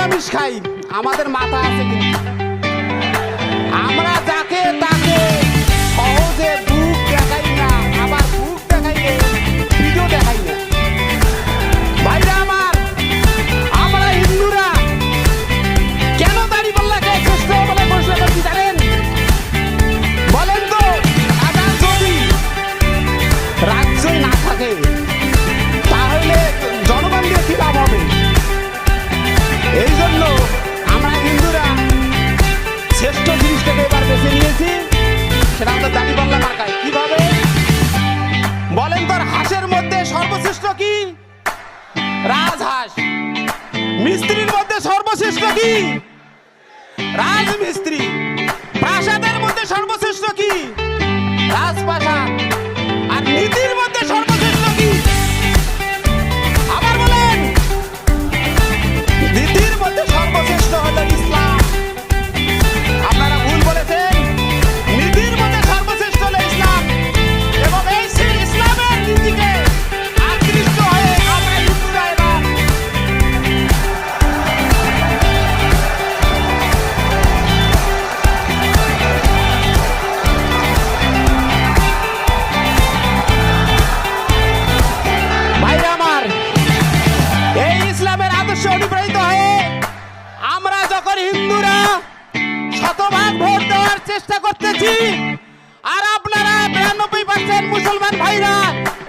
নিরামিষ খাই, আমাদের মাথা আছে কিন্তু আমরা যাকে তাকে সহজে বুক দেখাই না, আবার বুক দেখাইলে ভিডিও দেখাই না। ভাইরা আমার, আমরা হিন্দুরা কেন দাড়িপাল্লাকে শ্রেষ্ঠ বলে ঘোষণা করছি জানেন? বলেন তো, আবার যদি রাজ্যই না থাকে তাহলে জনগণ দিয়ে কি লাভ হবে? এই জন্য আমরা হিন্দুরা শ্রেষ্ঠ জিনিসটাকে এবার বেছে নিয়েছি, সেটা আমাদের দাড়িপাল্লা মার্কায়। কিভাবে বলেন তো? হাঁসের মধ্যে সর্বশ্রেষ্ঠ কি? রাজহাঁস। মিস্ত্রির মধ্যে সর্বশ্রেষ্ঠ কি? রাজমিস্ত্রি। প্রাসাদের মধ্যে সর্বশ্রেষ্ঠ কি? রাজপ্রাসাদ। আর নীতির মধ্যে সর্বশ্রেষ্ঠ কি? আবার বলেন। নীতির মধ্যে সর্বশ্রেষ্ঠ হলো ইসলাম। আপনারা ভুল বলেছেন, নীতির মধ্যে সর্বশ্রেষ্ঠ হলো ইসলাম। এবং এই সেই ইসলামের নীতিকে আকৃষ্ট হয়ে আমরা হিন্দুরা এবার ভাইরা আমার, এই ইসলামের আদর্শে অনুপ্রাণিত হয়ে আমরা যখন হিন্দুরা শতভাগ ভোট দেওয়ার চেষ্টা করতেছি, আর আপনারা 92% মুসলমান ভাইরা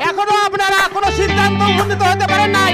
এখনো আপনারা কোনো সিদ্ধান্ত উপনীত হতে পারেন নাই।